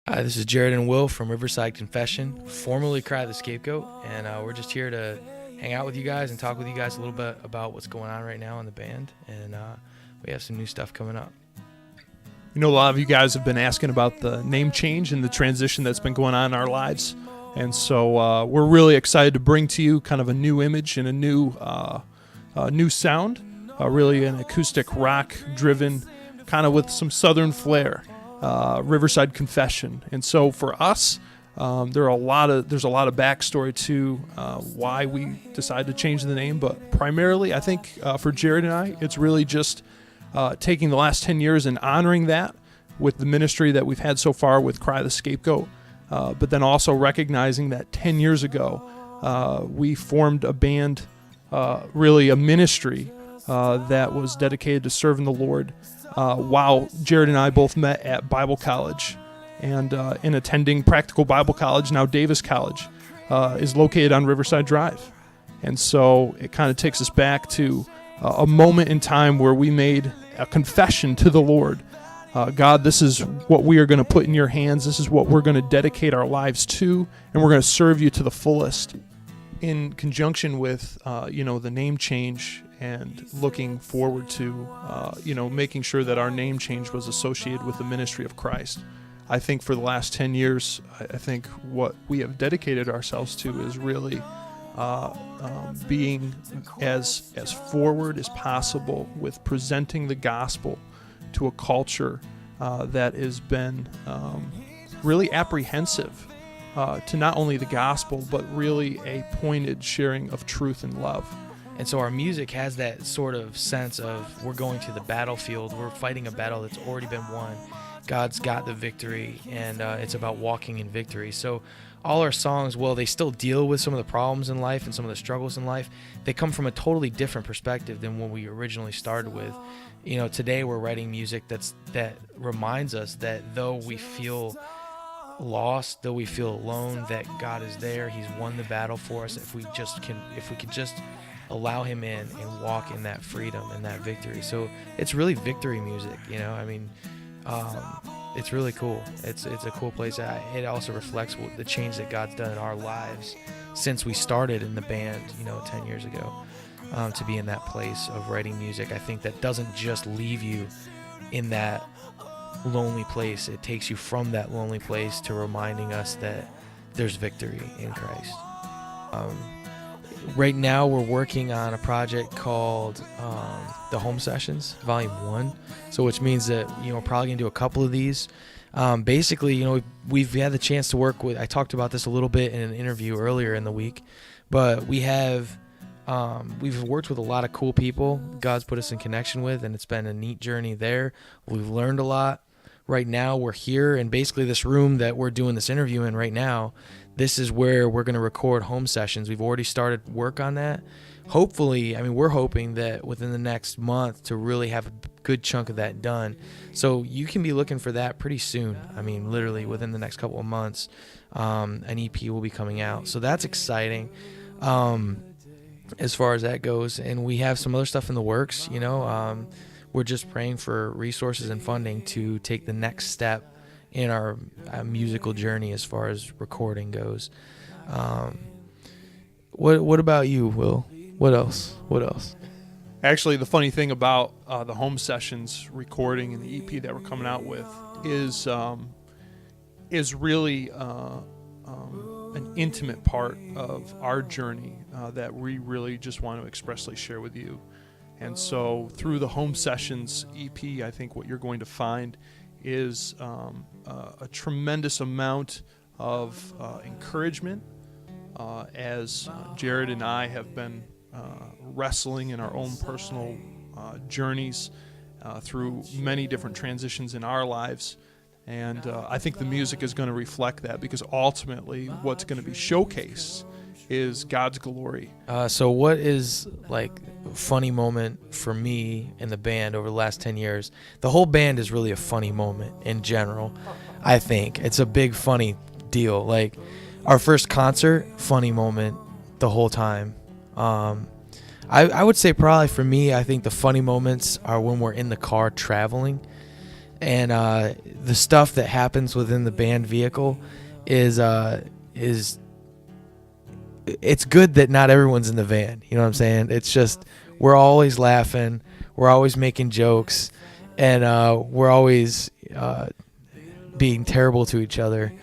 Hi, this is Jared and Will from Riverside Confession, formerly Cry the Scapegoat, and we're just here to hang out with you guys and talk with you guys a little bit about what's going on right now in the band, and we have some new stuff coming up. You know, a lot of you guys have been asking about the name change and the transition that's been going on in our lives, and so we're really excited to bring to you kind of a new image and a new sound, really an acoustic rock-driven, kind of with some southern flair. Riverside Confession. And so for us, there's a lot of backstory to why we decided to change the name, but primarily I think for Jared and I, it's really just taking the last 10 years and honoring that with the ministry that we've had so far with Cry the Scapegoat, but then also recognizing that 10 years ago we formed a band, really a ministry that was dedicated to serving the Lord. While Jared and I both met at Bible college, and in attending Practical Bible College, now Davis College, is located on Riverside Drive. And so it kind of takes us back to a moment in time where we made a confession to the Lord. God, this is what we are going to put in your hands. This is what we're going to dedicate our lives to, and we're going to serve you to the fullest. In conjunction with, the name change and looking forward to, making sure that our name change was associated with the ministry of Christ. I think for the last 10 years, I think what we have dedicated ourselves to is really being as forward as possible with presenting the gospel to a culture that has been really apprehensive to not only the gospel, but really a pointed sharing of truth and love. And so our music has that sort of sense of we're going to the battlefield, we're fighting a battle that's already been won. God's got the victory, and it's about walking in victory. So all our songs, well, they still deal with some of the problems in life and some of the struggles in life. They come from a totally different perspective than what we originally started with. You know, today we're writing music that reminds us that though we feel lost, though we feel alone, that God is there. He's won the battle for us. If we could just allow him in and walk in that freedom and that victory. So it's really victory music, it's really cool. It's a cool place. It also reflects the change that God's done in our lives since we started in the band, 10 years ago, to be in that place of writing music. I think that doesn't just leave you in that lonely place. It takes you from that lonely place to reminding us that there's victory in Christ. Right now we're working on a project called the Home Sessions Volume 1, so which means that we're probably going to do a couple of these. Basically, we've had the chance to work with, I talked about this a little bit in an interview earlier in the week, but we've worked with a lot of cool people God's put us in connection with, and it's been a neat journey there. We've learned a lot. Right now we're here, and basically this room that we're doing this interview in right now, this is where we're going to record Home Sessions. We've already started work on that. Hopefully, we're hoping that within the next month to really have a good chunk of that done. So you can be looking for that pretty soon. Literally within the next couple of months, an EP will be coming out. So that's exciting as far as that goes. And we have some other stuff in the works, we're just praying for resources and funding to take the next step in our musical journey as far as recording goes. What about you, Will? What else? Actually, the funny thing about the Home Sessions recording and the EP that we're coming out with is really an intimate part of our journey that we really just want to expressly share with you. And so through the Home Sessions EP, I think what you're going to find is a tremendous amount of encouragement as Jared and I have been wrestling in our own personal journeys through many different transitions in our lives. And I think the music is going to reflect that, because ultimately what's going to be showcased is God's glory. So what is a funny moment for me in the band over the last 10 years? The whole band is really a funny moment in general. I think it's a big funny deal. Like our first concert, funny moment the whole time. I would say probably for me, I think the funny moments are when we're in the car traveling. and the stuff that happens within the band vehicle is it's good that not everyone's in the van. You know what I'm saying? It's just we're always laughing, we're always making jokes, and we're always being terrible to each other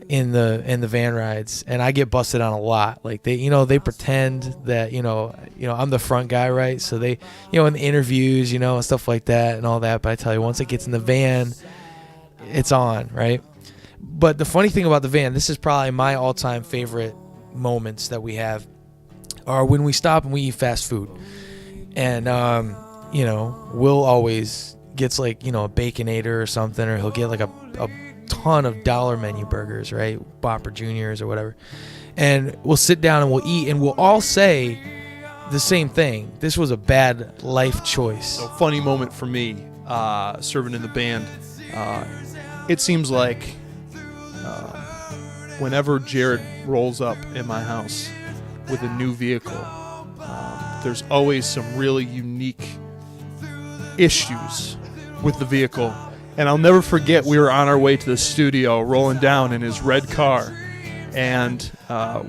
in the van rides. And I get busted on a lot. Like they pretend that I'm the front guy, right? So they in the interviews and stuff like that and all that. But I tell you, once it gets in the van, it's on, right? But the funny thing about the van, this is probably my all-time favorite moments that we have, are when we stop and we eat fast food. And Will always gets like a Baconator or something, or he'll get like a ton of dollar menu burgers, right? Whopper Juniors or whatever. And we'll sit down and we'll eat, and we'll all say the same thing: this was a bad life choice. So funny moment for me, serving in the band. It seems like whenever Jared rolls up in my house with a new vehicle, there's always some really unique issues with the vehicle. And I'll never forget, we were on our way to the studio, rolling down in his red car, and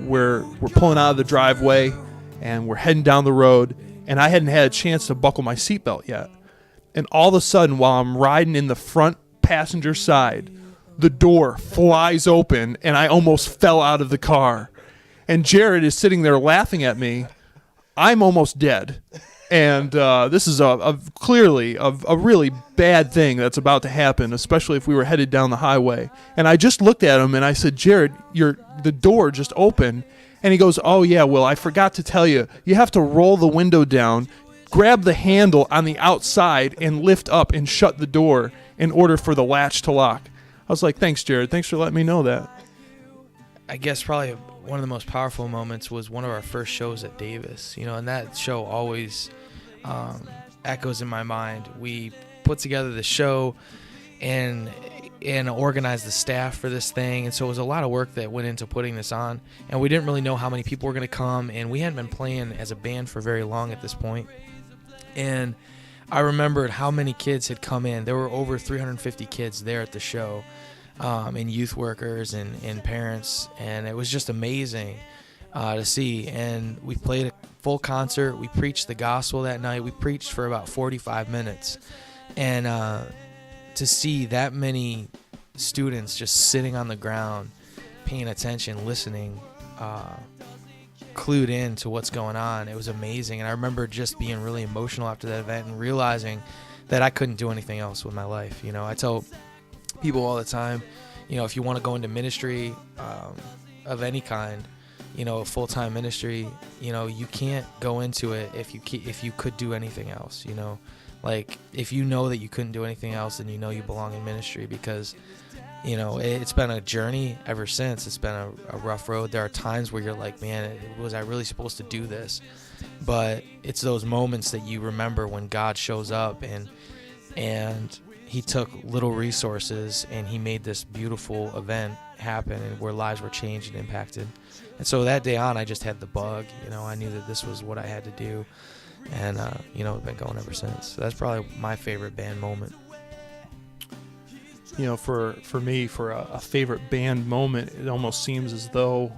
we're pulling out of the driveway, and we're heading down the road, and I hadn't had a chance to buckle my seatbelt yet. And all of a sudden, while I'm riding in the front passenger side, the door flies open, and I almost fell out of the car. And Jared is sitting there laughing at me. I'm almost dead. And this is clearly a really bad thing that's about to happen, especially if we were headed down the highway. And I just looked at him and I said, Jared, the door just opened. And he goes, oh, yeah, Will, I forgot to tell you. You have to roll the window down, grab the handle on the outside, and lift up and shut the door in order for the latch to lock. I was like, thanks, Jared. Thanks for letting me know that. I guess probably one of the most powerful moments was one of our first shows at Davis, and that show always echoes in my mind. We put together the show and organized the staff for this thing, and so it was a lot of work that went into putting this on, and we didn't really know how many people were going to come, and we hadn't been playing as a band for very long at this point. And I remembered how many kids had come in. There were over 350 kids there at the show, and youth workers and parents, and it was just amazing to see. And we played a full concert. We preached the gospel that night. We preached for about 45 minutes, and to see that many students just sitting on the ground, paying attention, listening, clued in to what's going on, it was amazing. And I remember just being really emotional after that event and realizing that I couldn't do anything else with my life. I tell people all the time, if you want to go into ministry of any kind, a full-time ministry, you can't go into it if you could do anything else. Like, if you know that you couldn't do anything else, then you belong in ministry, because it's been a journey ever since. It's been a rough road. There are times where you're like, man, was I really supposed to do this? But it's those moments that you remember when God shows up and he took little resources and he made this beautiful event happen, and where lives were changed and impacted. And so that day on, I just had the bug. I knew that this was what I had to do, and I've been going ever since. So that's probably my favorite band moment. For me, for a favorite band moment, it almost seems as though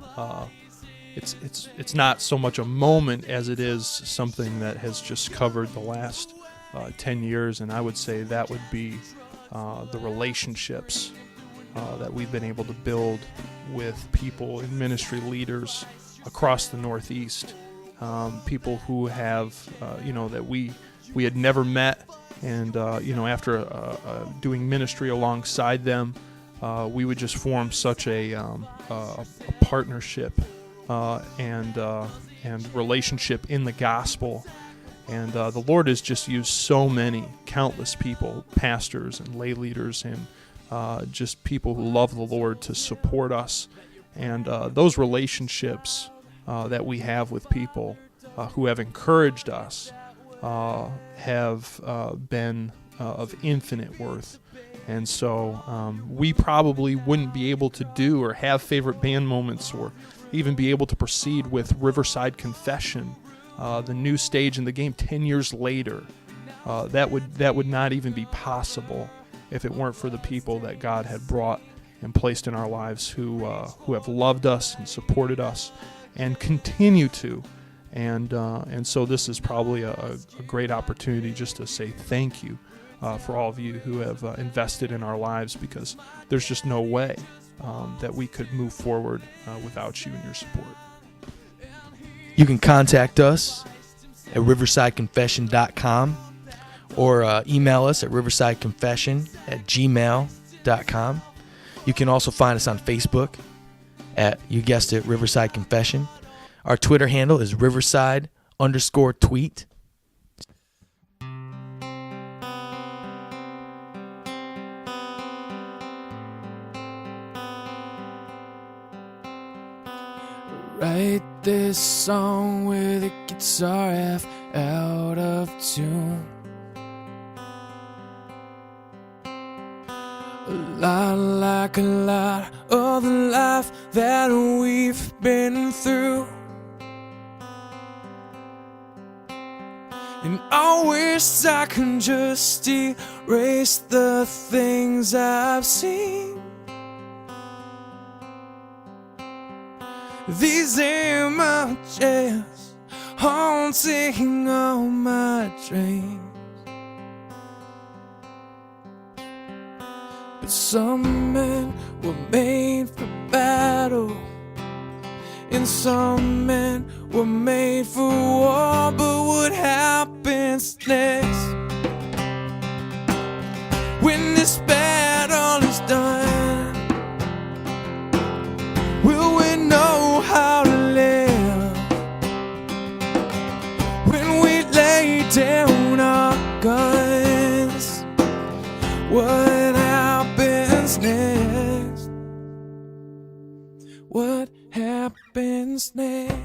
it's not so much a moment as it is something that has just covered the last 10 years, and I would say that would be the relationships that we've been able to build with people in ministry, leaders across the Northeast, people who have, that we had never met. And, after doing ministry alongside them, we would just form such a partnership and relationship in the gospel. And the Lord has just used so many, countless people, pastors and lay leaders, and just people who love the Lord to support us. And those relationships that we have with people who have encouraged us have been of infinite worth. And so we probably wouldn't be able to do or have favorite band moments or even be able to proceed with Riverside Confession, the new stage in the game 10 years later. That would not even be possible if it weren't for the people that God had brought and placed in our lives who have loved us and supported us and continue to. And so this is probably a great opportunity just to say thank you for all of you who have invested in our lives, because there's just no way that we could move forward without you and your support. You can contact us at riversideconfession.com or email us at riversideconfession@gmail.com. You can also find us on Facebook at, you guessed it, Riverside Confession. Our Twitter handle is Riverside_tweet. Write this song with a guitar half out of tune. A lot like a lot of the life that we've been through. And I wish I could just erase the things I've seen. These images haunting all my dreams. But some men were made for battle, and some men were made for war. But what happens next when this battle is done? Will we know how to live when we lay down our guns? What happens next? What happens next?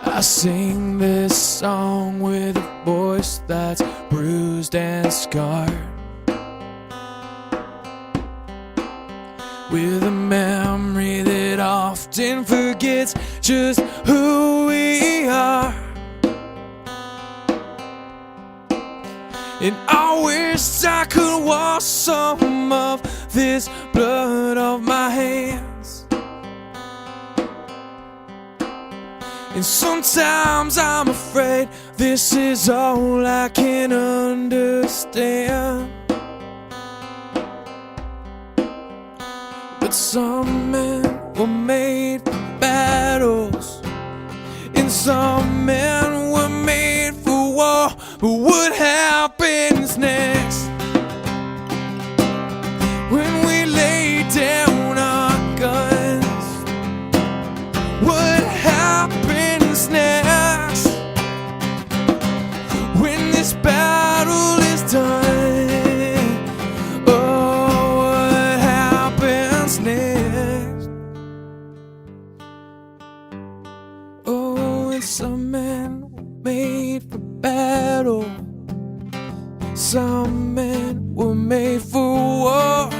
I sing this song with a voice that's bruised and scarred, with a memory that often forgets just who we are. And I wish I could wash some of this blood off my hands. And sometimes I'm afraid this is all I can understand. But some men were made for battles, and some men were made for war. But what happens next when we lay down our guns? What happens next when this battle is done? Oh, what happens next? Oh, and some men were made for battle, some men were made for war.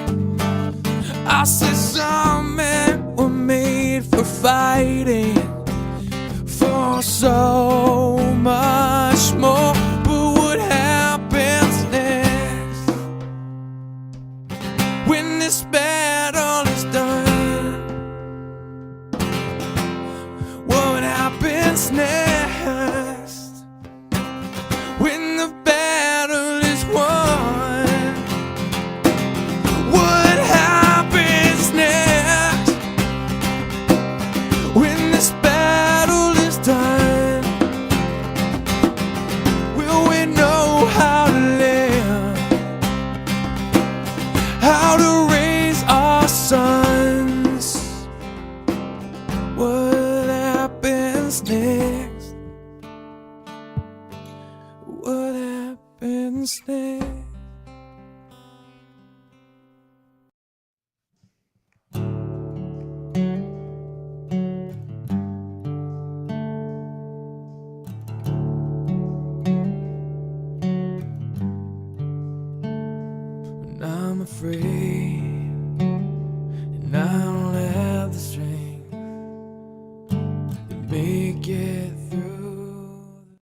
I said some men were made for fighting, for so much more. But what happens next when this battle is done? What happens next when the battle is won? What happens next when this battle is done? Will we know how to live, how to raise our sons? What happens next? What happens next? And I'm afraid